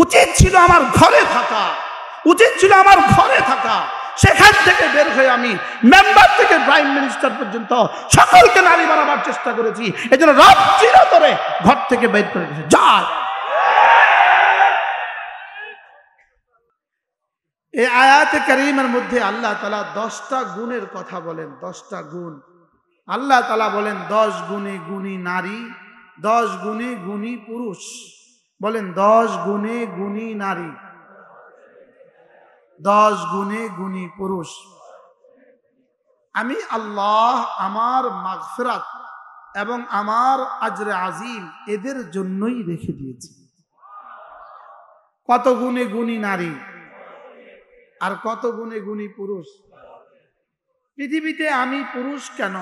উচিত ছিল আমার ঘরে থাকা, উচিত ছিল আমার ঘরে থাকা। সেখান থেকে বের হয়ে আমি মেম্বার থেকে প্রাইম মিনিস্টার পর্যন্ত সকলকে নারী বানাবার চেষ্টা করেছি। এই জন্য রব চিরতরে ঘর থেকে বের করে দিয়েছে। যা এই আয়াতে কারীমের মধ্যে আল্লাহ তাআলা 10টা গুণের কথা বলেন। 10টা গুণ আল্লাহ তাআলা বলেন, 10 গুণে গুণী নারী, 10 গুণে গুণী পুরুষ। বলেন 10 গুণে গুণী নারী, 10 গুণে গুণী পুরুষ। আমি আল্লাহ আমার মাগফিরাত এবং আমার আজরে আজিম এদের জন্যই রেখে দিয়েছি। কত গুণে গুণী নারী আর কত গুণে গুণী পুরুষ। পৃথিবীতে আমি পুরুষ কেন?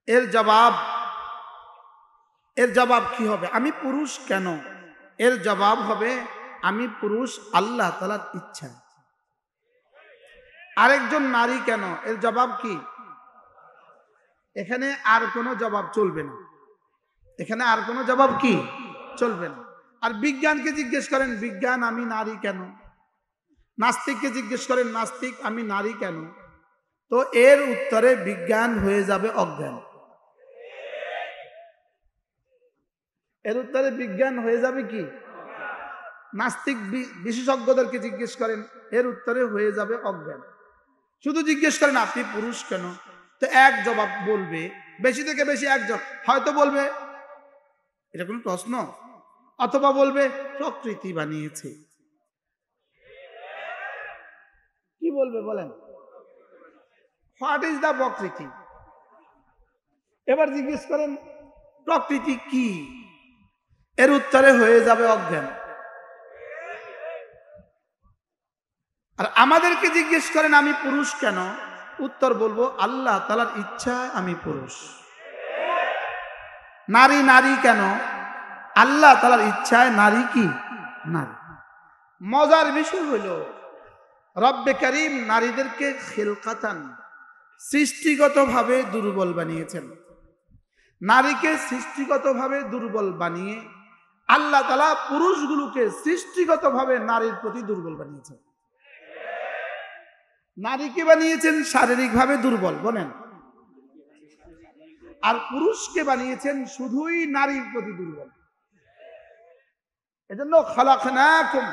এর জবাব কি হবে? আমি পুরুষ কেন? এর জবাব হবে আমি পুরুষ আল্লাহ তাআলার ইচ্ছা। আরেকজন নারী কেন? এর জবাব কি? এখানে আর কোনো জবাব চলবে না। এখানে আর কোনো জবাব কি চলবে না। আর বিজ্ঞানকে জিজ্ঞেস করেন, বিজ্ঞান আমি নারী কেন? নাস্তিককে জিজ্ঞেস করেন, নাস্তিক আমি নারী কেন? তো এর উত্তরে বিজ্ঞান হয়ে যাবে অজ্ঞান। এর উত্তরে বিজ্ঞান হয়ে যাবে কি? নাস্তিক বিশেষজ্ঞদেরকে জিজ্ঞেস করেন, এর উত্তরে হয়ে যাবে অজ্ঞান। শুধু জিজ্ঞেস করেন আপনি পুরুষ কেন, তো এক জবাব বলবে, বেশি থেকে বেশি একজন হয়তো বলবে এটা কোনো প্রশ্ন, অথবা বলবে প্রকৃতি বানিয়েছে। কি বলবে বলেন? হোয়াট ইজ দ্য প্রকৃতি? এবার জিজ্ঞেস করেন প্রকৃতি কি, এর উত্তরে হয়ে যাবে অজ্ঞান। আর আমাদেরকে জিজ্ঞেস করেন আমি পুরুষ কেন, উত্তর বলবো আল্লাহ তাআলার ইচ্ছায় আমি পুরুষ। নারী নারী কেন? আল্লাহ তাআলার ইচ্ছায় নারী কি নারী। মজার বিষয় হলো রব্বে কারীম নারীদেরকে খিলকাতান সৃষ্টিগতভাবে দুর্বল বানিয়েছেন। নারীকে সৃষ্টিগতভাবে দুর্বল বানিয়ে আল্লাহ তাআলা পুরুষগুলোকে সৃষ্টিগতভাবে নারীর প্রতি দুর্বল বানিয়েছেন। নারীকে বানিয়েছেন শারীরিকভাবে দুর্বল বলেন, আর পুরুষকে বানিয়েছেন শুধুই নারীর প্রতি দুর্বল। এজন্য খালাকনাকুম,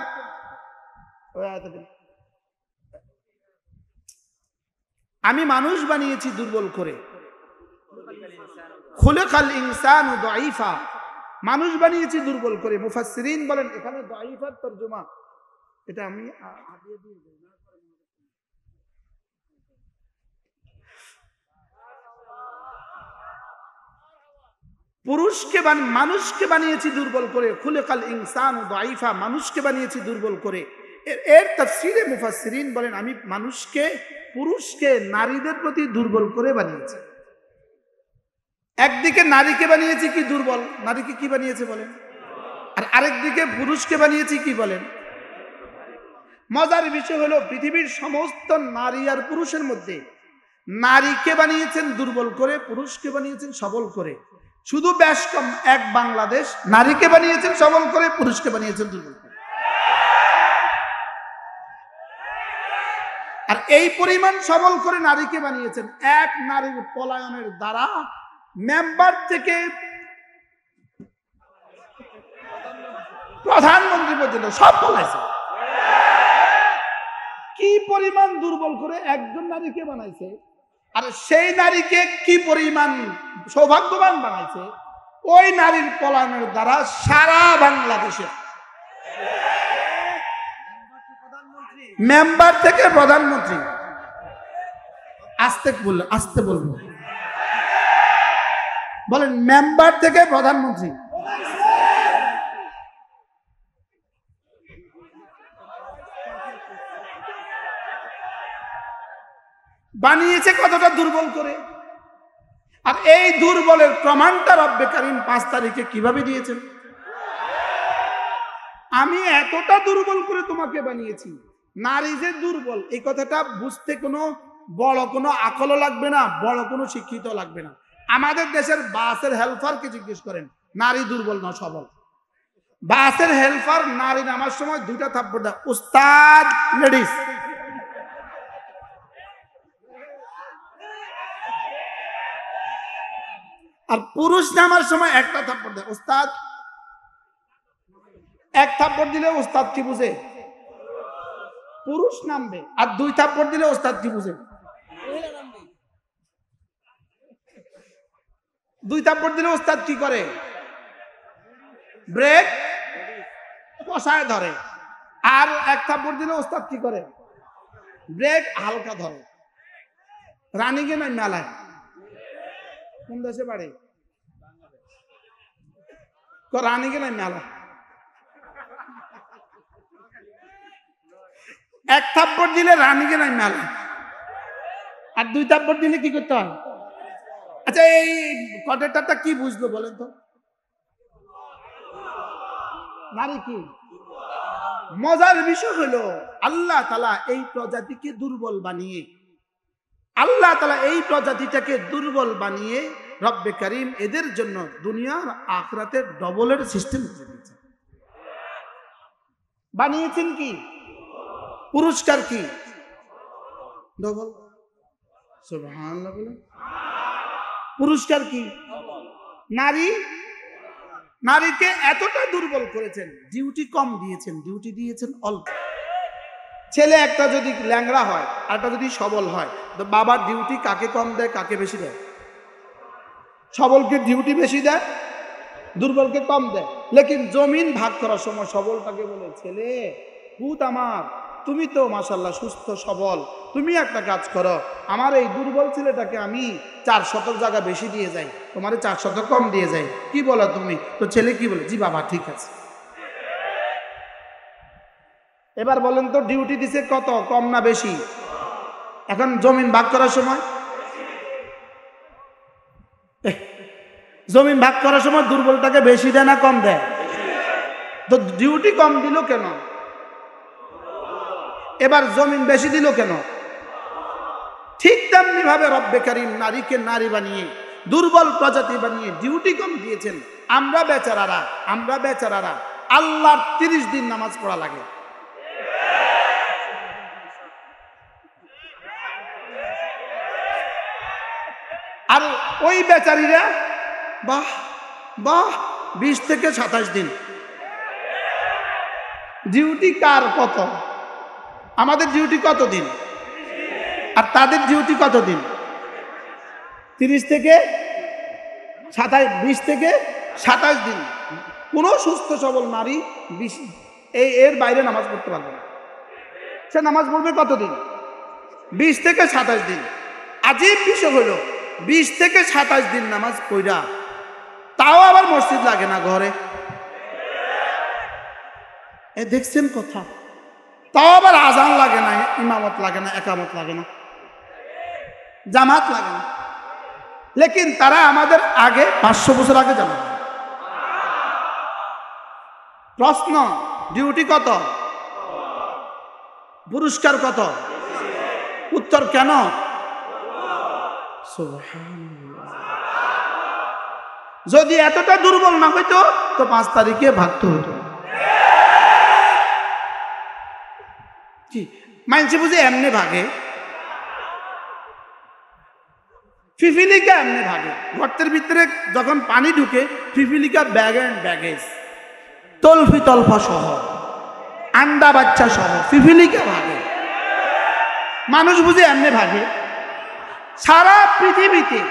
আমি মানুষ বানিয়েছি দুর্বল করে। খুলিকাল ইনসানু দাঈফা, মানুষ বানিয়েছি দুর্বল করে। মুফাসসিরিন বলেন এখানে দাঈফার তরজমা, এটা আমি আদিয়ে দিয়ে দেই। পুরুষকে মানুষকে বানিয়েছি দুর্বল করে। খুলিকাল ইনসানু দাঈফা, মানুষকে বানিয়েছি দুর্বল করে। এর তাফসীরে মুফাসসিরিন বলেন আমি পুরুষকে নারীদের প্রতি দুর্বল করে বানিয়েছি। একদিকে নারীকে বানিয়েছি কি দুর্বল, নারীকে কি বানিয়েছে বলেন, আর আরেকদিকে পুরুষকে বানিয়েছি কি বলেন। মজার বিষয় হলো পৃথিবীর সমস্ত নারী আর পুরুষের মধ্যে নারীকে বানিয়েছেন দুর্বল করে, পুরুষকে বানিয়েছেন সবল করে। শুধু বেশ কম এক বাংলাদেশ নারীকে বানিয়েছেন সবল করে, পুরুষকে বানিয়েছেন দুর্বল করে। আর এই পরিমাণ সবল করে নারীকে বানিয়েছেন, এক নারীর পলায়নের দ্বারা মেম্বার থেকে প্রধানমন্ত্রী পর্যন্ত সব পলাইছে। কি পরিমাণ দুর্বল করে একজন নারীকে বানাইছে, আর সেই নারীকে কি পরিমাণ সৌভাগ্যবান বানাইছে। ওই নারীর পলায়নের দ্বারা সারা বাংলাদেশে মেম্বার থেকে প্রধানমন্ত্রী, আসতে বলবো বলেন, মেম্বার থেকে প্রধানমন্ত্রী বানিয়েছে কতটা দুর্বল করে। আর এই দুর্বলের প্রমাণটা রব্বে কারীম 5 তারিখে কিভাবে দিয়েছেন? আমি এতটা দুর্বল করে তোমাকে বানিয়েছি। নারী যে দুর্বল এই কথাটা বুঝতে কোনো বড় কোনো আকলও লাগবে না, বড় কোনো শিক্ষিত লাগবে না। আমাদের দেশের বাসের হেল্পারকে জিজ্ঞেস করেন, নারী দুর্বল না সবল? বাসের হেল্পার নারী নামার সময় 2টা থাপ্পড় দেয়, উস্তাদ লেডিস। আর পুরুষ নামার সময় 1টা থাপ্পড় দেয়, উস্তাদ। 1 থাপ্পড় দিলে উস্তাদ কি বুঝে? পুরুষ নামবে। আর 2 থাপ্পড় দিলে উস্তাদ কি বুঝে? 2 থাপ্পড় দিলে উস্তাদ কি করে? ব্রেক কষায় ধরে। আর 1 থাপ্পড় দিলে উস্তাদ কি করে? ব্রেক হালকা ধরে। রানীকে নাই মেলায়। কোন দেশে বাড়ি? রানীকে নাই মেলায়। 1 থাপ্পড় দিলে রানীকে নাই মেলায়। আর 2 থাপ্পড় দিলে কি করতে হয়? আচ্ছা, এই কটেটারটা কি বুঝলো বলেন তো? নারী কি? মজার বিষয় হলো আল্লাহ তাআলা এই প্রজাতিকে দুর্বল বানিয়ে, আল্লাহ তাআলা এই প্রজাতিটাকে দুর্বল বানিয়ে রব্বে কারীম এদের জন্য দুনিয়ার আখিরাতের ডবলের সিস্টেম করে দিয়েছেন। বানিয়েছেন কি? পুরস্কার কি? ডবল। সুবহানাল্লাহ বলেন। পুরস্কার কি? নারীকে এতটা দুর্বল করেছেন, ডিউটি কম দিয়েছেন, ডিউটি দিয়েছেন অল্প। ছেলে একটা যদি ল্যাংড়া হয় আর একটা যদি সবল হয়, তো বাবার ডিউটি কাকে কম দেয়, কাকে বেশি দেয়? সবলকে ডিউটি বেশি দেয়, দুর্বলকে কম দেয়। লেকিন জমিন ভাগ করার সময় সবলটাকে বলে, ছেলে পুত আমার, তুমি তো মাশাআল্লাহ সুস্থ সবল, তুমি একটা কাজ করো, আমার এই দুর্বল ছেলেটাকে আমি 4 শতক জায়গা বেশি দিয়ে যাই, তোমারে 4 শতক কম দিয়ে যাই। কি বলো তুমি? তো ছেলে কি বলে? জি বাবা ঠিক আছে। এবার বলেন তো ডিউটি দিছে কত, কম না বেশি? এখন জমিন ভাগ করার সময়, জমিন ভাগ করার সময় দুর্বলটাকে বেশি দেয় না কম দেয়? তো ডিউটি কম দিল কেন? এবার জমিন বেশি দিল কেন? ঠিক তেমনি ভাবে রব্বে কারীম নারীকে নারী বানিয়ে, দুর্বল প্রজাতি বানিয়ে ডিউটি কম দিয়েছেন। আমরা বেচারারা আল্লাহর 30 দিন নামাজ পড়া লাগে। আর ওই বেচারীরা বাহ বাহ 20 থেকে 27 দিন। ডিউটি কার কত? আমাদের ডিউটি কত দিন আর তাদের ডিউটি কত দিন? 30 থেকে 27, 20 থেকে 27 দিন। কোনো সুস্থ সবল নারী এর বাইরে নামাজ পড়তে পারবে না। সে নামাজ পড়বে কতদিন? 20 থেকে 27 দিন। আজীব বিষয় হলো 20 থেকে 27 দিন নামাজ পড়া, তাও আবার মসজিদ লাগে না ঘরে। এ দেখছেন কথা? তাও আবার আজান লাগে না, ইমামত লাগে না, একামত লাগে না, জামাত লাগে না। লেকিন তারা আমাদের আগে 500 বছর আগে জামাত। প্রশ্ন, ডিউটি কত? পুরস্কার কত? উত্তর কেন? যদি এতটা দুর্বল না হইতো তো 5 তারিখে ভাগতে হতো। কি মানছে বুঝে এমনি ভাগে? ফিফিলিকা এমনি ভাগে। গর্তের ভিতরে যখন পানি ঢুকে, ফিফিলিকা ব্যাগ এন্ড ব্যাগেজ, তলফি তলফা সহ, আন্ডা বাচ্চা সহ ফিফিলিকা ভাগে। মানুষ বুঝে এমনি ভাগে। সারা পৃথিবীতে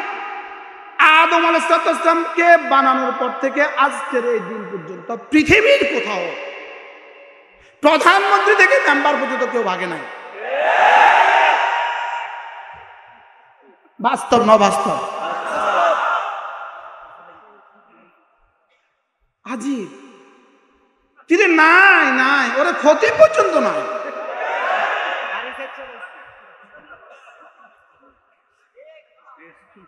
আদম আলাইহিস সালামকে বানানোর পর থেকে আজকের এই দিন পর্যন্ত পৃথিবীর কোথাও প্রধানমন্ত্রী থেকে মেম্বার পর্যন্ত কেউ ভাগে নাই। বাস্তব না বাস্তব? আজীব। কিন্তু নাই ওরা ক্ষতি পর্যন্ত নাই।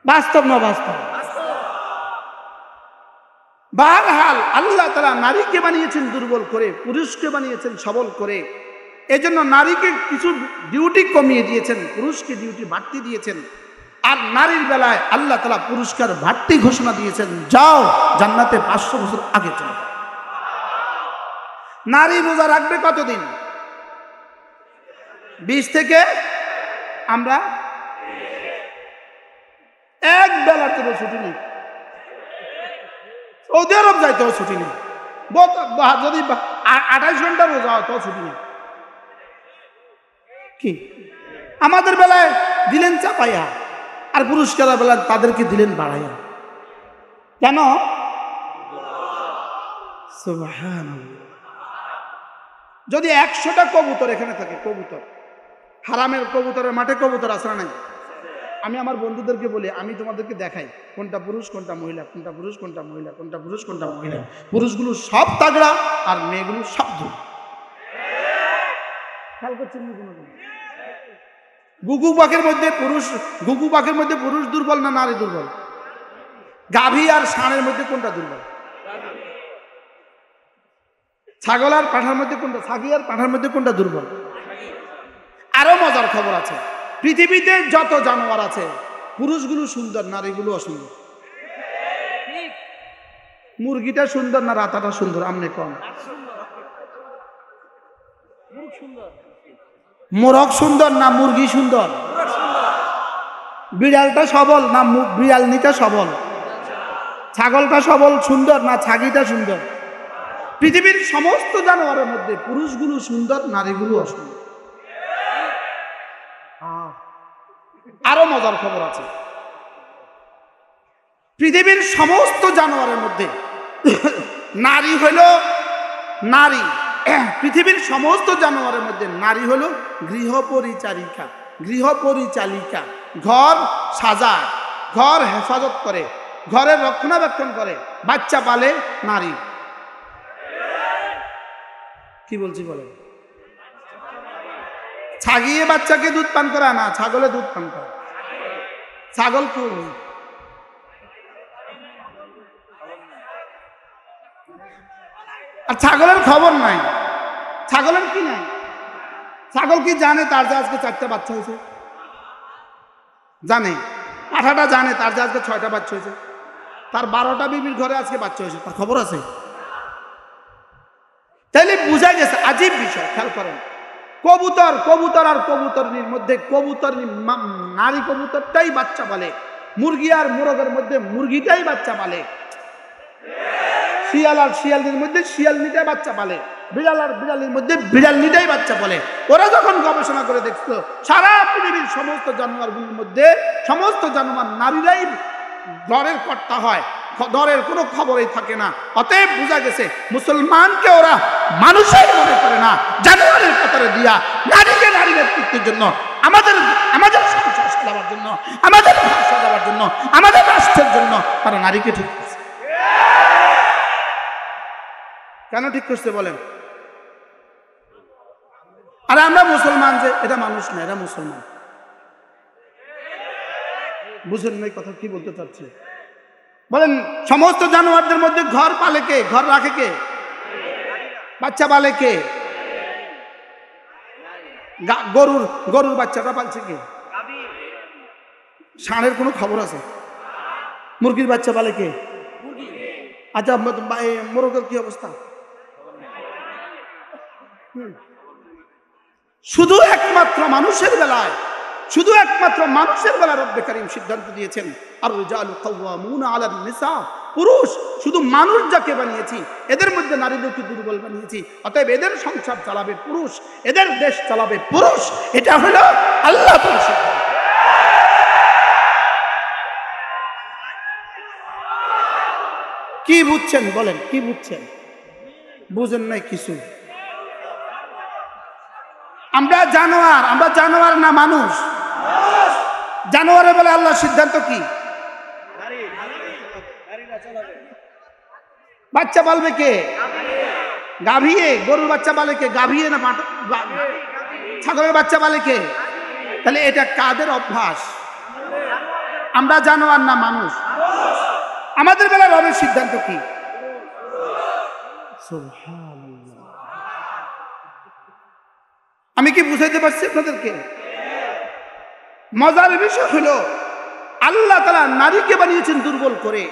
বাস্তব না বাস্তব? বারহাল আল্লাহ তাআলা নারীকে বানিয়েছেন দুর্বল করে, পুরুষকে বানিয়েছেন সবল করে। এজন্য নারীকে কিছু ডিউটি কমিয়ে দিয়েছেন, পুরুষকে ডিউটি বাড়তি দিয়েছেন। আর নারীর বেলায় আল্লাহ তাআলা পুরস্কার বাড়তি ঘোষণা দিয়েছেন, যাও জান্নাতে 500 বছর আগে চলো। নারী রোজা রাখবে কতদিন? 20 থেকে আমরা এক বেলার তো ছুটি নেই। সৌদি আরব যাইতেও ছুটি নেই, যদি 28 ঘন্টা রোজা হয় তো ছুটি নেই। কি আমাদের বেলায় দিলেন চাপাইয়া, আর পুরস্কারের বেলায় তাদেরকে দিলেন বাড়াইয়া। কেন? সুবহানাল্লাহ। যদি 100টা কবুতর এখানে থাকে, কবুতর হারামের কবুতরের মাঠে কবুতর আছে না নাই? আমি আমার বন্ধুদেরকে বলি, আমি তোমাদেরকে দেখাই কোনটা পুরুষ কোনটা মহিলা, কোনটা পুরুষ কোনটা মহিলা, কোনটা পুরুষ কোনটা মহিলা। পুরুষগুলো সব তাগড়া আর মেয়েগুলো সব ধূপ। খেয়াল করছেন গুগু পাখির মধ্যে পুরুষ দুর্বল না নারী দুর্বল? গাভী আর ষাঁড়ের মধ্যে কোনটা দুর্বল? ছাগল আর পাঁঠার মধ্যে কোনটা, ছাগি আর পাঁঠার মধ্যে কোনটা দুর্বল? আরো মজার খবর আছে, পৃথিবীতে যত জানোয়ার আছে পুরুষগুলো সুন্দর, নারীগুলো অসুন্দর। মুরগিটা সুন্দর না রাতাটা সুন্দর? আমনে কম। মোরগ সুন্দর না মুরগি সুন্দর? বিড়ালটা সবল না বিড়ালনিটা সবল? ছাগলটা সবল সুন্দর না ছাগিটা সুন্দর? পৃথিবীর সমস্ত জানোয়ারের মধ্যে পুরুষগুলো সুন্দর, নারীগুলো অসুন্দর। আরো মজার খবর আছে, পৃথিবীর সমস্ত জানোয়ারের মধ্যে নারী হইল নারী, পৃথিবীর সমস্ত জানোয়ারের মধ্যে নারী হলো গৃহপরিচারিকা। গৃহপরিচালিকা ঘর সাজায়, ঘর হেফাজত করে, ঘরের রক্ষণাবেক্ষণ করে, বাচ্চা পালে নারী। কি বলছি বলেন? ছাগিয়ে বাচ্চাকে দুধ পান করা না, ছাগলে দুধ পান করে। ছাগল কি? আর ছাগলের খবর নাই। ছাগলের কি নাই? ছাগল কি জানে তার যে আজকে 4টা বাচ্চা হয়েছে? জানে। পাঠাটা জানে তার যে আজকে 6টা বাচ্চা হয়েছে? তার 12টা বিবির ঘরে আজকে বাচ্চা হয়েছে, তার খবর আছে? তাইলে বুঝা গেছে আজীব বিষয়। খেয়াল করেন, কবুতর আর কবুতরনির মধ্যে নারী কবুতরটাই বাচ্চা পালে, মুরগি আর মোরগের মধ্যে মুরগিটাই বাচ্চা পালে, শিয়াল আর শিয়ালনির মধ্যে শিয়ালনিটাই বাচ্চা পালে, বিড়াল আর বিড়ালের মধ্যে বিড়ালনিটাই বাচ্চা পালে। ওরা যখন গবেষণা করে দেখতো সারা পৃথিবীর সমস্ত জানোয়ারগুলোর মধ্যে সমস্ত জানোয়ার নারীরাই দরের কর্তা হয়, দরের কোনো খবরই থাকে না। অতএব বোঝা গেছে মুসলমানকে ওরা মানুষই মনে করে না, জানোয়ারের কাতারে দিয়া নারীকে নারী নেতৃত্বের জন্য, আমাদের সংসার চালাবার জন্য, আমাদের ভাষা দেওয়ার জন্য, আমাদের রাষ্ট্রের জন্য তারা নারীকে ঠিক করছে। কেন ঠিক করছে বলেন? আরে আমরা মুসলমান, যে এটা মানুষ না, এরা মুসলমান। বুঝেন নাই কথা কি বলতে চাচ্ছি? বলেন, সমস্ত জানোয়ারদের মধ্যে ঘর পালে কে? ঘর রাখে কে? বাচ্চা পালে কে? গরুর বাচ্চাটা পালছে কে? ষাঁড়ের কোনো খবর আছে? মুরগির বাচ্চা পালে কে? আচ্ছা, মোরগের কি অবস্থা? শুধু একমাত্র মানুষের বেলায় রব্বে কারীম সিদ্ধান্ত দিয়েছেন, আর রিজালু কাওয়ামুনা আলান নিসা। পুরুষ শুধু মানুষ যাকে বানিয়েছি, এদের মধ্যে নারীদেরকে দুর্বল বানিয়েছি। অতএব এদের সংসার চালাবে পুরুষ, এদের দেশ চালাবে পুরুষ। এটা হলো আল্লাহ তাআলার সিদ্ধান্ত। কি বুঝছেন বলেন? কি বুঝছেন? বুঝেন নাই কিছু? আমরা জানোয়ার না মানুষ? জানোয়ারের বলে আল্লাহর সিদ্ধান্ত কি? বাচ্চা পালবে কে? গাভীয়ে। গরুর বাচ্চা পালে কে? গাভীয়ে না ছাগলের বাচ্চা পালে কে? তাহলে এটা কাদের অভ্যাস? আমরা জানোয়ার না মানুষ? আমাদের বেলা রবের সিদ্ধান্ত কি? আমি কি বুঝাইতে পারছি আপনাদেরকে? মজার বিষয় হলো আল্লাহ তাআলা নারীকে বানিয়েছেন দুর্বল করে,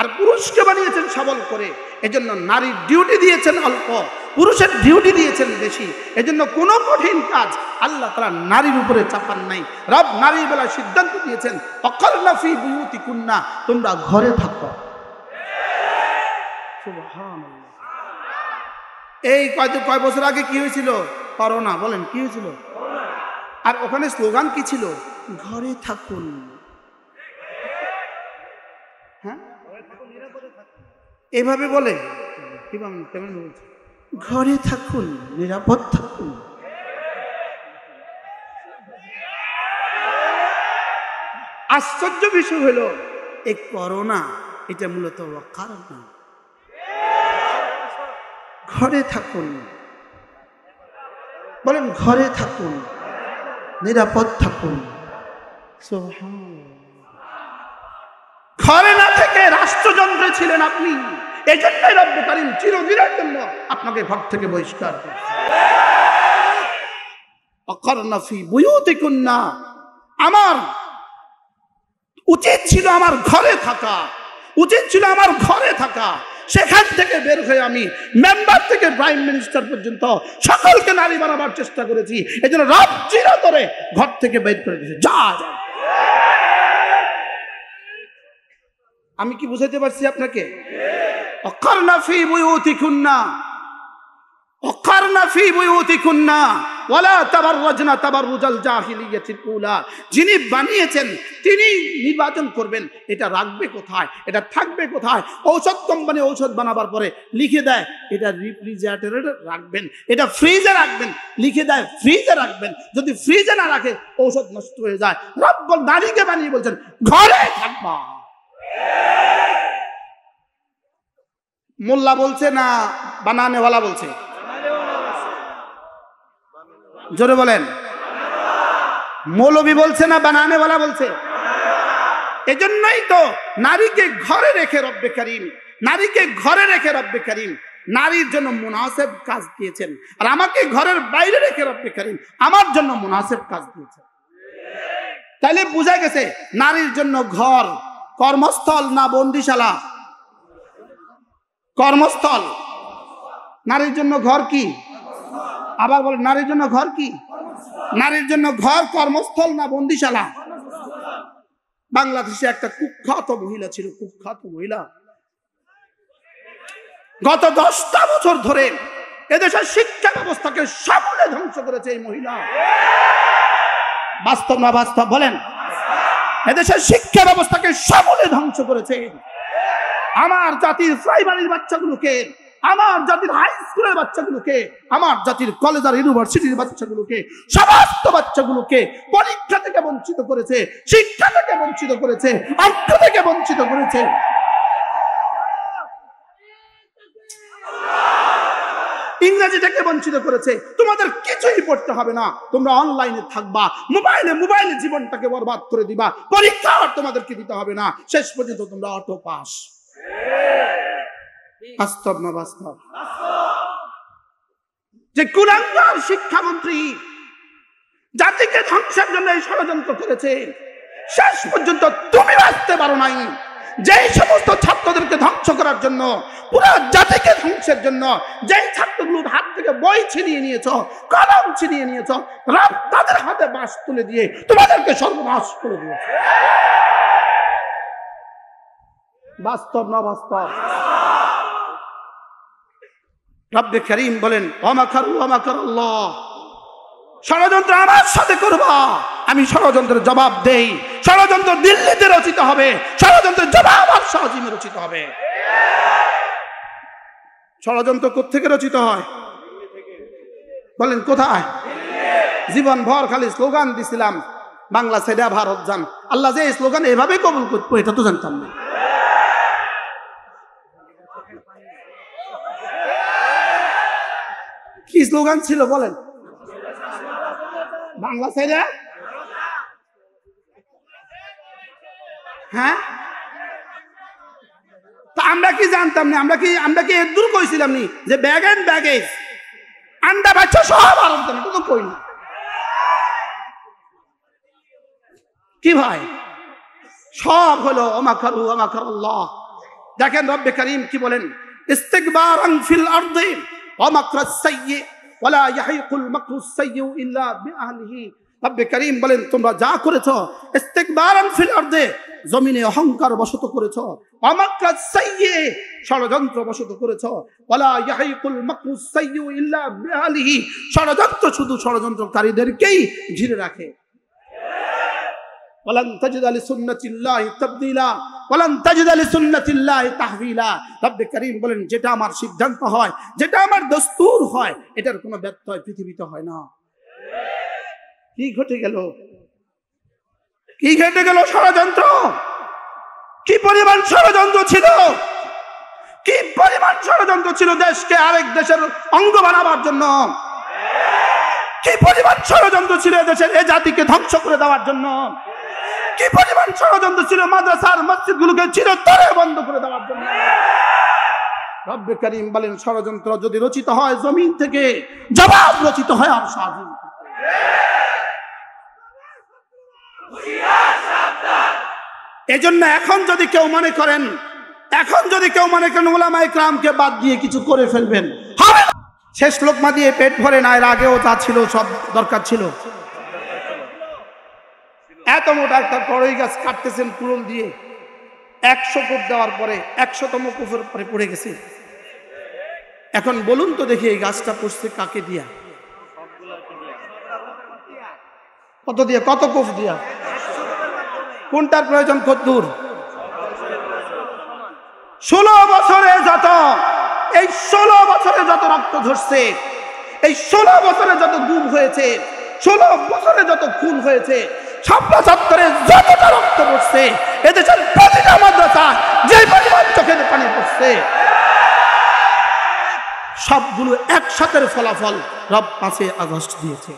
আর পুরুষকে বানিয়েছেন সবল করে। এজন্য নারীর ডিউটি দিয়েছেন অল্প, পুরুষের ডিউটি দিয়েছেন বেশি, এজন্য কোনো কঠিন কাজ আল্লাহ তাআলা নারীর উপরে চাপান নাই। রব নারীর বেলায় সিদ্ধান্ত দিয়েছেন ওয়াকারনা ফি বুয়ুতিকুন্না, তোমরা ঘরে থাকো। সুবহানাল্লাহ। এই কয় বছর আগে কি হয়েছিল? করোনা। বলেন কি হয়েছিল? আর ওখানে স্লোগান কি ছিল? ঘরে থাকুন। হ্যাঁ, এভাবে বলে কেমন বলছে? ঘরে থাকুন, নিরাপদ থাকুন। আশ্চর্য বিষয় হলো এই করোনা, এটা মূলত কারণ। ঘরে থাকুন, বলেন ঘরে থাকুন, নিরাপদ থাকুন। ঘরে না থেকে রাষ্ট্রযন্ত্রে ছিলেন আপনি, এই জন্যই রব্বুল কারীম চিরদিনের জন্য আপনাকে ঘর থেকে বহিষ্কার করেছেন। ওয়াকারনা ফি বুয়ুতিকুন্না, আমার উচিত ছিল আমার ঘরে থাকা, উচিত ছিল আমার ঘরে থাকা। সেখান থেকে বের হয়ে আমি মেম্বার থেকে প্রাইম মিনিস্টার পর্যন্ত সকলকে নারী বানাবার চেষ্টা করেছি। এই জন্য রব চিরতরে ঘর থেকে বের করে দিয়েছে। যা আমি কি বুঝাইতে পারছি আপনাকে? ওয়াকারনা ফি বুয়ুতিকুন্না, ওয়াকারনা ফি বুয়ুতিকুন্না ওয়ালা তাবাররাজনা তাবাররুজাল জাহিলিয়াতিল উলা। যিনি বানিয়েছেন তিনি নির্বাচন করবেন এটা রাখবে কোথায়, এটা থাকবে কোথায়। ঔষধ কোম্পানি ঔষধ বানাবার পরে লিখে দেয় এটা রেফ্রিজারেটরে রাখবেন, এটা ফ্রিজে রাখবেন, লিখে দেয় ফ্রিজে রাখবেন। যদি ফ্রিজে না রাখে ঔষধ নষ্ট হয়ে যায়। রব্বুল নারীকে বানিয়ে বলছেন ঘরে থাকবা। মোল্লা বলছে না বানানেওয়ালা বলছে? জোরে বলেন। মৌলবী বলছে না বানানেওয়ালা বলছে? এজন্যই তো নারীকে ঘরে রেখে রব্বে কারীম, নারীকে ঘরে রেখে রব্বে কারীম নারীর জন্য মুনাসেব কাজ দিয়েছেন। আর আমাকে ঘরের বাইরে রেখে রব্বে কারীম আমার জন্য মুনাসেব কাজ দিয়েছেন। তাইলে বোঝা গেছে নারীর জন্য ঘর কর্মস্থল না বন্দিশালা? কর্মস্থল। নারীর জন্য ঘর কি? আবার বলেন নারীর জন্য ঘর কি? নারীর জন্য ঘর কর্মস্থল না বন্দিশালা? বাংলাদেশে একটা কুখ্যাত মহিলা ছিল, কুখ্যাত মহিলা। গত 10টা বছর ধরে এদেশের শিক্ষা ব্যবস্থাকে সমূলে ধ্বংস করেছে এই মহিলা। বাস্তব না বাস্তব বলেন? এদেশের শিক্ষা ব্যবস্থাকে সমূলে ধ্বংস করেছে। আমার জাতির প্রাইমারির বাচ্চাগুলোকে, আমার জাতির হাই স্কুলের বাচ্চাগুলোকে, আমার জাতির কলেজ আর ইউনিভার্সিটির বাচ্চাগুলোকে, সমস্ত বাচ্চাগুলোকে পরীক্ষা থেকে বঞ্চিত করেছে, শিক্ষা থেকে বঞ্চিত করেছে, অর্থ থেকে বঞ্চিত করেছে। ইংরেজি থেকে বঞ্চিত করেছে। তোমাদের কিছুই পড়তে হবে না, তোমরা অনলাইনে থাকবা, মোবাইলে জীবনটাকে বরবাদ করে দিবা, পরীক্ষা আর তোমাদেরকে দিতে হবে না, শেষ পর্যন্ত তোমরা অটো পাস। বাস্তব না বাস্তব? যে কুলাঙ্গার শিক্ষামন্ত্রী জাতিকে ধ্বংসের জন্য এই ষড়যন্ত্র করেছে, শেষ পর্যন্ত তুমি বাঁচতে পারো নাই। যে সমস্ত ছাত্রদেরকে ধ্বংস করার জন্য, পুরো জাতিকে ধ্বংসের জন্য যেই ছাত্রগুলোর হাত থেকে বই ছিনিয়ে নিয়েছ, কলম ছিনিয়ে নিয়েছ, রব তাদের হাতে বাঁশ তুলে দিয়ে তোমাদেরকে সর্বনাশ করে দিয়েছে। বাস্তব না বাস্তব? রব্বে কারীম বলেন ওয়ামাকারু ওয়ামাকারাল্লাহ, ষড়যন্ত্র আমার সাথে করবা, আমি ষড়যন্ত্রের জবাব দেই। ষড়যন্ত্র দিল্লিতে রচিত হবে, ষড়যন্ত্রের জবাব আমার শাহজিমে রচিত হবে। ষড়যন্ত্র কোত্থেকে রচিত হয় বলেন? কোথায়? জীবন ভর খালি স্লোগান দিছিলাম বাংলা ছেড়ে ভারত যান। আল্লাহ যে স্লোগান এভাবে কবুল করবো এটা তো জানতাম না। কি স্লোগান ছিল বলেন? বাংলা ছেড়ে, হ্যাঁ, তা আমরা কি জানতাম না? আমরা কি দূর কইছিলাম নি যে ব্যাগ এন্ড ব্যাগেজ আন্ডা বাচ্চা সব ভারত যান? এটা তো কই না। কি ভাই, সব হলো ওমাকারু ওমাকারাল্লাহ। দেখেন রব্বে কারীম কি বলেন, ইস্তিকবারান ফিল আরদি ওয়া মাকরাস সাইয়্যি ওয়ালা ইয়াহিকুল মাকরুস সাইয়্যু ইল্লা বিআহলিহি। রব্বে কারীম বলেন তোমরা যা করেছো ইস্তিকবারান ফিল আরদে, জমিনে অহংকার বশত করেছো, ওয়া মাকরাস সাইয়্যি ষড়যন্ত্র বশত করেছো, ওয়ালা ইয়াহিকুল মাকরুস সাইয়্যু ইল্লা বিআহলিহি, ষড়যন্ত্র শুধু ষড়যন্ত্রকারীদেরকেই ঘিরে রাখে। ওয়ালান তাজিদা লিসুন্নাতিল্লাহি তাবদীলা ওয়ালান তাজিদা লিসুন্নাতিল্লাহি তাহওয়িলা। রব্বে কারীম বলেন যেটা আমার সিদ্ধান্ত হয়, যেটা আমার দস্তুর হয়, এটার কোনো ব্যত্যয় পৃথিবীতে হয় না। কি ঘটে গেল, কি ঘটে গেল? ষড়যন্ত্র, কি পরিমাণ ষড়যন্ত্র ছিল, কি পরিমাণ ষড়যন্ত্র ছিল দেশকে আরেক দেশের অঙ্গ বানাবার জন্য, কি পরিমাণ ষড়যন্ত্র ছিল দেশের এই জাতিকে ধ্বংস করে দেওয়ার জন্য, কি পরিমাণ ষড়যন্ত্র ছিল মাদ্রাসার মসজিদগুলোকে চিরতরে বন্ধ করে দেওয়ার জন্য। রব্বে কারীম বলেন ষড়যন্ত্র যদি রচিত হয় জমিন থেকে, জবাব রচিত হয় আর সাজিম। এজন্য এখন যদি কেউ মনে করেন উলামায়ে কেরামকে বাদ দিয়ে কিছু করে ফেলবেন, হবে না। শেষ লোকমা দিয়ে পেট ভরে না, এর আগেও যা ছিল সব দরকার ছিল। এত মোটা একটা কড়ই গাছ কাটতেছেন কুড়ুল দিয়ে, 100 কোপ দেওয়ার পরে 100তম কোপের পরে পড়ে গেছে। এখন বলুন তো দেখি এই গাছটা পড়ছে কাকে দিয়া, কত দিয়া, কত কোপ দিয়া, কোনটার প্রয়োজন কত দূর? 16 বছরে যত, এই 16 বছরে যত রক্ত ঝরছে, এই 16 বছরে যত গুম হয়েছে, 16 বছরে যত খুন হয়েছে, ছাপড়া চত্বরে যতটা রক্ত পড়ছে, এদেশের প্রতিটা মাদ্রাসা যে পরিমাণ চোখের পানি পড়ছে, সবগুলো একসাথে ফলাফল রব 5 আগস্ট দিয়েছে।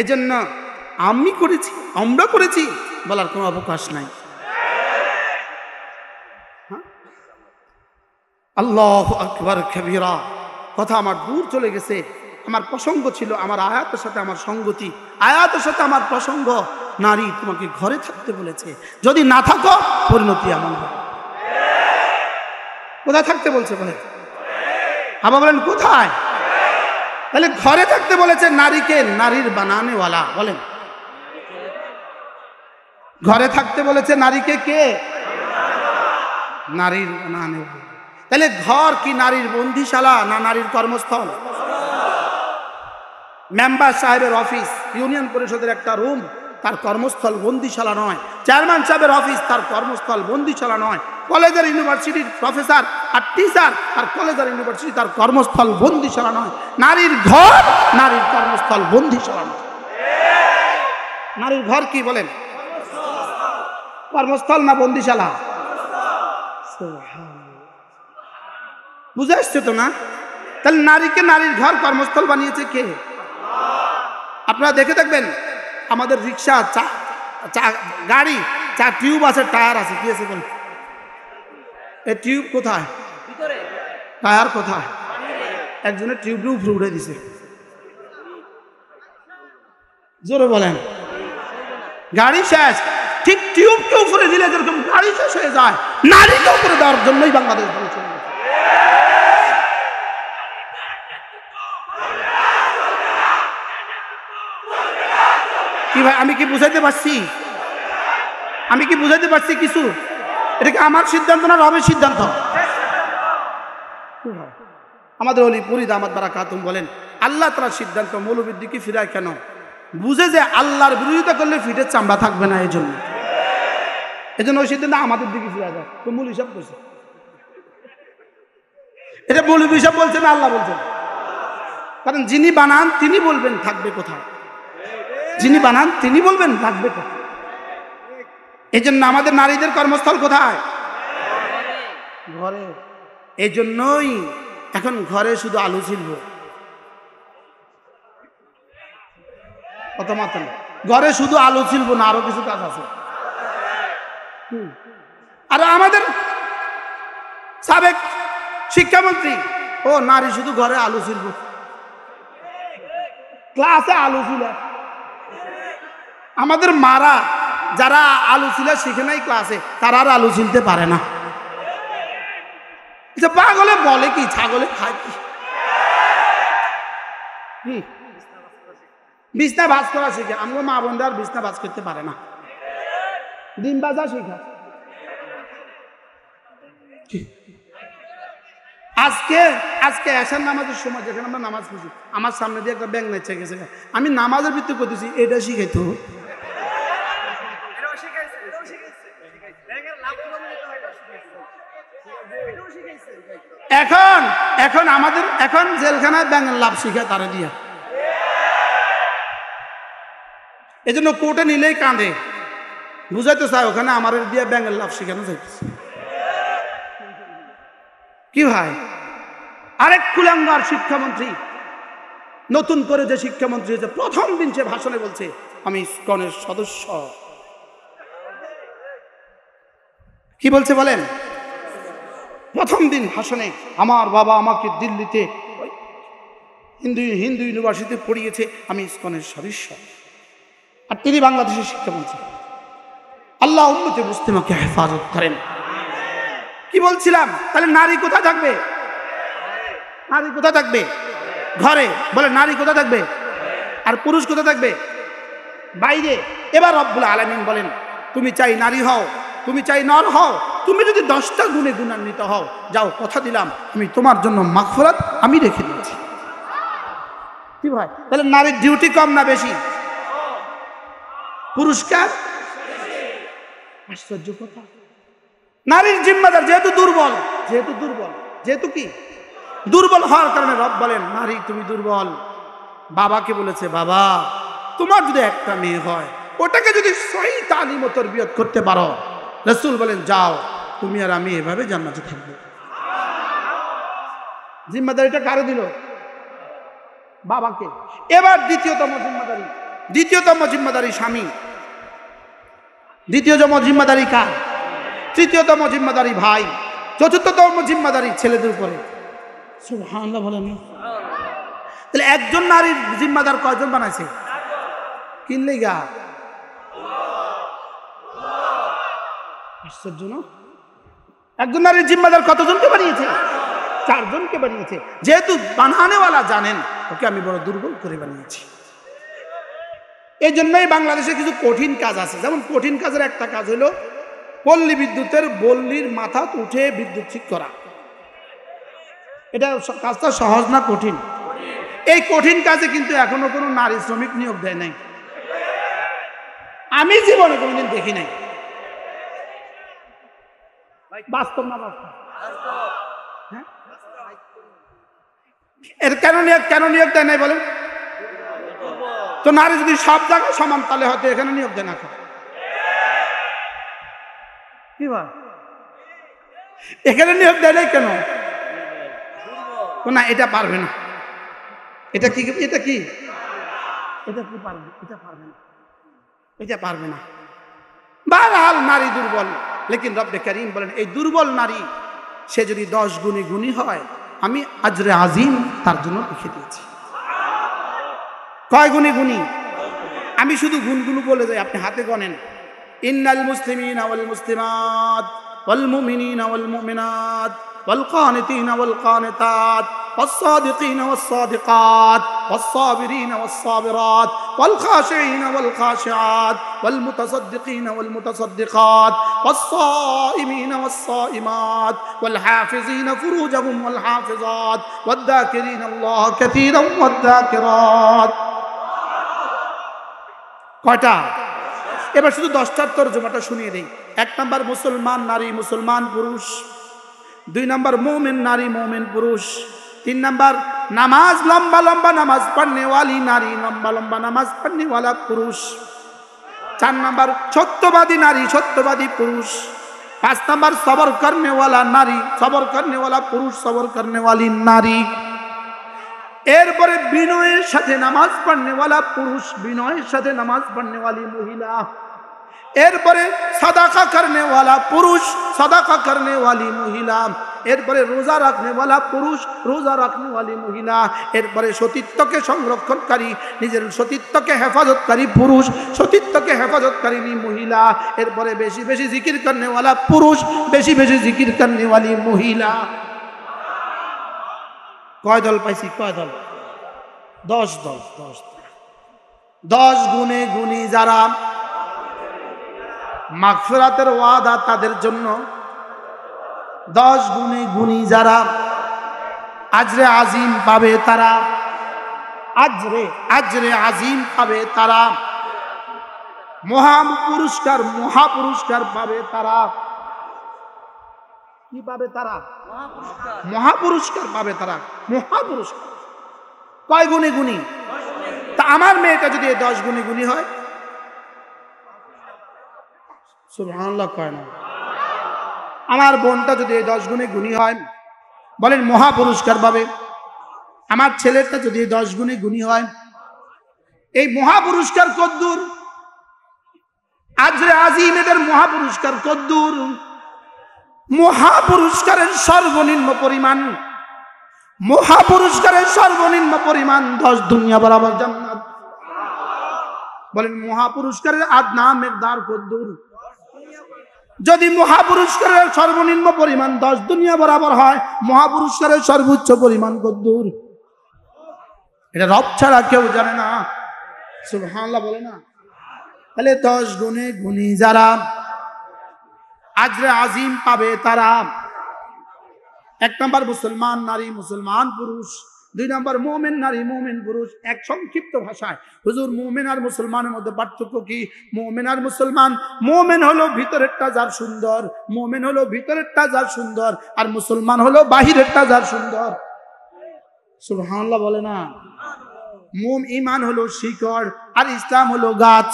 এজন্য আমি করেছি, আমরা করেছি বলার কোনো অবকাশ নাই। আল্লাহু আকবার কবীরা। কথা আমার দূর চলে গেছে। আমার প্রসঙ্গ ছিল, আমার আয়াতের সাথে আমার সঙ্গতি, আয়াতের সাথে আমার প্রসঙ্গ। নারী তোমাকে ঘরে থাকতে বলেছে, যদি না থাকো পরিণতি এমন হবে। কোথায় থাকতে বলছে বলে? আবার বলেন কোথায়? তাহলে ঘরে থাকতে বলেছে নারীকে, নারীর বানানেওয়ালা বলেন। ঘরে থাকতে বলেছে নারীকে কে? নারীর বানানেওয়ালা। তাহলে ঘর কি নারীর বন্দিশালা না নারীর কর্মস্থল? মেম্বার সাহেবের অফিস, ইউনিয়ন পরিষদের একটা রুম তার কর্মস্থল বন্দিশালা নয়। চেয়ারম্যান সাহেবের অফিস তার কর্মস্থল বন্দিশালা নয়। কলেজের ইউনিভার্সিটির প্রফেসর আর টিচার আর কলেজের ইউনিভার্সিটি তার কর্মস্থল বন্দিশালা নয়। নারীর ঘর, নারীর কর্মস্থল বন্দিশালা নয়। নারীর ঘর কি বলেন? কর্মস্থল না বন্দিশালা? বুঝে আসছে তো না? তাহলে নারীকে নারীর ঘর কর্মস্থল বানিয়েছে কে? আপনারা দেখে থাকবেন আমাদের রিক্সা, গাড়ি, টিউব আছে, টায়ার আছে, কি আছে বলেন? এই টিউব কোথায়? টায়ার কোথায়? একজনের টিউবের উপরে উঠে দিছে। জোরে বলেন। গাড়ি শেষ, ঠিক টিউবকে উপরে দিলে যেরকম গাড়ি শেষ হয়ে যায়, নারীকে উপরে দেওয়ার জন্যই বাংলাদেশ বলছে। কি ভাই, আমি কি বুঝাইতে পারছি? আমি কি বুঝাইতে পারছি কিছু? এটা কি আমার সিদ্ধান্ত না রবের সিদ্ধান্ত? আমাদের ওলি পুরি দামাত বারাকাতুম বলেন আল্লাহ তাআলার সিদ্ধান্ত মৌলবীর দিকে ফিরায় কেন? বুঝে যে আল্লাহর বিরোধিতা করলে ফিটের চামড়া থাকবে না, এই জন্য ওই সিদ্ধান্ত আমাদের দিকে ফিরা যায়। তো মূল হিসাব করছে, এটা মৌলবী হিসাব বলছে না আল্লাহ বলছেন? কারণ যিনি বানান তিনি বলবেন থাকবে কোথায়, যিনি বানান তিনি বলবেন থাকবে কোথায়। এই জন্য আমাদের নারীদের কর্মস্থল কোথায়? ঘরে। এই জন্যই এখন ঘরে শুধু আলু ছিলব, কত মাত্র ঘরে শুধু আলু ছিলব না, আরো কিছু কাজ আছে। আর আমাদের সাবেক শিক্ষামন্ত্রী, ও নারী শুধু ঘরে আলু ছিলব, ক্লাসে আলু ছিল। আমাদের মারা যারা আলু ছিল শিখে নাই ক্লাসে, তারা আর আলু ছিলতে পারে না। আচ্ছা পাগলে বলে কি, ছাগলে খায় কি? বিছনা ভাঁজ করা শিখে। আমগো মা বোনরা আর বিছনা ভাঁজ করতে পারে না, ডিম ভাজা শিখা। আজকে আজকে এশার নামাজের সময় যেখানে আমরা নামাজ পড়ছি, আমার সামনে দিয়ে একটা ব্যাঙ নেচে গেছে। আমি নামাজের ভিত্তি করতেছি, এটা শিখাইতো। এখন এখন আমাদের এখন জেলখানায় ব্যাঙের লাভ শিখায় তারা দিয়া। এই জন্য কোর্টে নিলেই কাঁদে, বুঝাইতে চায় ওখানে আমার দিয়ে ব্যাঙের লাভ শিখানো যাইতেছে। কি ভাই, আরেক কুলাঙ্গার শিক্ষামন্ত্রী, নতুন করে যে শিক্ষামন্ত্রী হয়েছে, প্রথম দিন সে ভাষণে বলছে আমি ইসকনের সদস্য। কি বলছে বলেন? প্রথম দিন ভাষণে আমার বাবা আমাকে দিল্লিতে হিন্দু ইউনিভার্সিটিতে পড়িয়েছে, আমি ইসকনের সদস্য। আর তিনি বাংলাদেশের শিক্ষামন্ত্রী। আল্লাহ উম্মতে মুসলিমাকে হেফাজত করেন। কি বলছিলাম, তাহলে নারী কোথায় থাকবে? নারী কোথায় থাকবে? ঘরে। বলে নারী কোথায় থাকবে? আর পুরুষ কোথায় থাকবে? বাইরে। এবার রব্বুল আলামিন বলেন, তুমি চাই নারী হও, তুমি চাই নর হও, তুমি যদি 10টা গুণে গুণান্বিত হও, যাও, কথা দিলাম আমি তোমার জন্য মাগফিরাত আমি রেখে দিয়েছি। কি ভাই, তাহলে নারীর ডিউটি কম না বেশি? পুরস্কার? আশ্চর্য কথা। নারীর জিম্মাদার যেহেতু দুর্বল, যেহেতু কি দুর্বল হওয়ার কারণে রব বলেন নারী তুমি দুর্বল। বাবাকে বলেছে, বাবা তোমার যদি একটা মেয়ে হয়, ওটাকে যদি সহি তালিম ও তরবিয়ত করতে পারো, রাসূল বলেন যাও, তুমি আর আমি এভাবে জান্নাতে থাকবো। জিম্মাদারিটা কারে দিল? বাবাকে। এবার দ্বিতীয়তম জিম্মাদারি স্বামী। দ্বিতীয়তম জিম্মাদারি কার? তৃতীয়তম জিম্মাদারি ভাই। চতুর্থতম জিম্মাদারি ছেলেদের উপরে। সুবহানাল্লাহ বলেন। তাহলে একজন নারীর জিম্মাদার কয়জন বানাইছে? কিনলে গা আশ্চর্য না? একজন নারীর জিম্মাদার কতজনকে বানিয়েছে? 4 জনকে বানিয়েছে। যেহেতু বানানেওয়ালা জানেন ওকে আমি বড় দুর্বল করে বানিয়েছি। এই জন্যই বাংলাদেশে কিছু কঠিন কাজ আছে। যেমন কঠিন কাজের একটা কাজ হলো পল্লী বিদ্যুতের বল্লির মাথা উঠে বিদ্যুৎ ঠিক করা। এটা কাজটা সহজ না কঠিন? এই কঠিন কাজে কিন্তু এখনো কোনো নারী শ্রমিক নিয়োগ দেয় নাই, আমি জীবনে কোনোদিন দেখি নাই। বাস্তব না বাস্তব? হ্যাঁ, এর কেন নিয়োগ দেয় নাই বলেন তো? নারী যদি সব জায়গায় সমান তাহলে হয়তো এখানে নিয়োগ দেয় না। কি ভাই, এখানে নিয়োগ দেয় নাই কেন? না এটা পারবে না, এটা কি পারবে না। বারহাল নারী দুর্বল, লেকিন রব্বে কারীম বলেন এই দুর্বল নারী সে যদি 10 গুণে গুণী হয়, আমি আজরে আজিম তার জন্য লিখে দিয়েছি। কয় গুণে গুণী? আমি শুধু গুণগুলো বলে যাই, আপনি হাতে গণেন। ইন্নাল মুসলিমিনা ওয়াল মুসলিমাত ওয়াল মুমিনিনা ওয়াল মুমিনাত ওয়াল কানিতিনা ওয়াল কানিতাত والصادقين والصادقات والصابرين والصابرات والخاشعين والخاشعات والمتصدقين والمتصدقات والصائمين والصائمات والحافظين فروجهم والحافظات والذاكرين الله كثيرا والذاكرات। কয়টা? এবার শুধু 10টার তরজমাটা শুনিয়ে দেই। 1 নাম্বার মুসলমান নারী মুসলমান পুরুষ, 2 নাম্বার মুমিন নারী মুমিন পুরুষ, 3 नंबर नमाज लंबा लंबा नमाज पढ़ने वाली नारी लंबा लंबा नमाज पढ़ने वाला पुरुष, 4 नंबर सत्यवादी नारी सत्यवादी पुरुष, 5 नंबर सबर करने वाला नारी सबर करने वाला पुरुष सबर करने वाली नारी। एरपरे बिनয়ের সাথে নামাজ पढ़ने वाला पुरुष बिनয়ের সাথে नामाज पढ़ने वाली महिला। एरपरे सदाका करने वाला पुरुष सदाका करने वाली महिला। एरपरे रोजा रखने वाला पुरुष रोजा रखने वाली महिला। एरपरे सतीत्वके संरक्षणकारी निजेर सतीत्वके हेफाजतकारी पुरुष सतीत्वके हेफाजतकारी महिला। एरपरे बेशी बेशी जिकिर करने वाला पुरुष बेशी बेशी जिकिर करने वाली महिला। কয় দল পাইছি? কয় দল? 10 দল। 10 দল। 10 গুণে গুণী যারা, মাগফিরাতের ওয়াদা তাদের জন্য। 10 গুণে গুণী যারা, আজরে আজিম পাবে তারা। আজরে আজিম পাবে তারা। মহাপুরস্কার পাবে তারা। কি পাবে তারা? মহাপুরস্কার পাবে তারা। মহাপুরস্কার। কয় গুণে গুণী? তা আমার মেয়েটা যদি 10 গুণে গুণী হয়, সুবহানাল্লাহ কয় না। আমার বোনটা যদি 10 গুণে গুণী হয়, বলেন মহাপুরস্কার পাবে। আমার ছেলেটা যদি 10 গুণে গুণী হয়, এই মহাপুরস্কার কদ্দুর? আজরে আজিম এদের মহাপুরস্কার কদ্দুর? মহাপুরস্কারের সর্বনিম্ন পরিমাণ 10 দুনিয়া বরাবর জান্নাত। বলেন মহাপুরস্কারের আদনা মেকদার কদ্দুর? যদি মহাপুরস্কারের সর্বনিম্ন পরিমাণ 10 দুনিয়া বরাবর হয়, মহাপুরস্কারের সর্বোচ্চ পরিমাণ কদ্দুর? এটা রব ছাড়া কেউ জানে না। সুবহানাল্লাহ বলে না। তাহলে 10 গুণে গুণী যারা, আজরে আজিম পাবে তারা। 1 নম্বর মুসলমান নারী, মুসলমান পুরুষ। 2 নম্বর মুমিন নারী, মুমিন পুরুষ। এক সংক্ষিপ্ত ভাষায় হুজুর মুমিন আর মুসলমানের মধ্যে পার্থক্য কি? মুমিন আর মুসলমান, মুমিন হলো ভিতরেরটা যার সুন্দর, মুমিন হলো ভিতরেরটা যার সুন্দর, আর মুসলমান হলো বাহিরেরটা যার সুন্দর। সুবহানাল্লাহ বলে না। ঈমান হলো শিকড় আর ইসলাম হলো গাছ।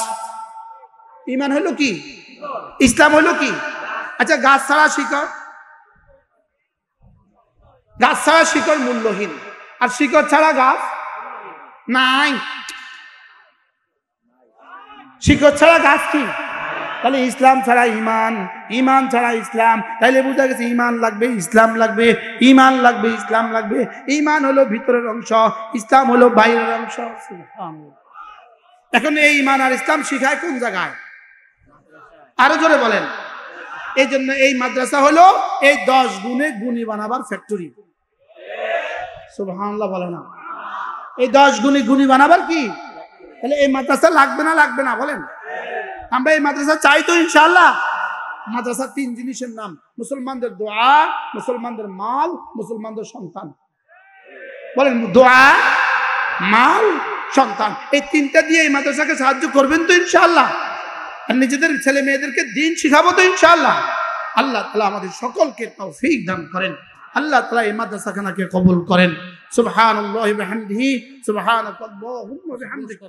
ঈমান হলো কি? ইসলাম হলো কি? আচ্ছা, গাছ ছাড়া শিকড়, গাছ ছাড়া শিকড় মূল্যহীন, আর শিকড় ছাড়া গাছ নাই। শিকড় ছাড়া গাছ কি? তাহলে ইসলাম ছাড়া ঈমান, ঈমান ছাড়া ইসলাম। তাইলে বুঝা গেছে ঈমান লাগবে, ইসলাম লাগবে, ঈমান লাগবে, ইসলাম লাগবে। ঈমান হলো ভিতরের অংশ, ইসলাম হলো বাইরের অংশ। এখন এই ঈমান আর ইসলাম শিখায় কোন জায়গায়? আরো জোরে বলেন। এই জন্য এই মাদ্রাসা হলো এই 10 গুণে গুণী বানাবার ফ্যাক্টরি। সুবহানাল্লাহ বলে না। এই 10 গুণে গুণী বানাবার কি? তাহলে এই মাদ্রাসা লাগবে না? লাগবে না বলেন? আমরা এই মাদ্রাসা চাই তো ইনশাআল্লাহ। মাদ্রাসা 3 জিনিসের নাম: মুসলমানদের দোয়া, মুসলমানদের মাল, মুসলমানদের সন্তান। বলেন দোয়া, মাল, সন্তান। এই 3টা দিয়ে এই মাদ্রাসাকে সাহায্য করবেন তো ইনশাআল্লাহ? আর নিজেদের ছেলে মেয়েদেরকে দ্বীন শিখাবো তো ইনশাআল্লাহ? আল্লাহ তাআলা আমাদের সকলকে তৌফিক দান করেন। আল্লাহ তাআলা এই মাদ্রাসাখানাকে কবুল করেন। সুবহানাল্লাহি ওয়া বিহামদিহি, সুবহানাকাল্লাহুম্মা ওয়া বিহামদিকা।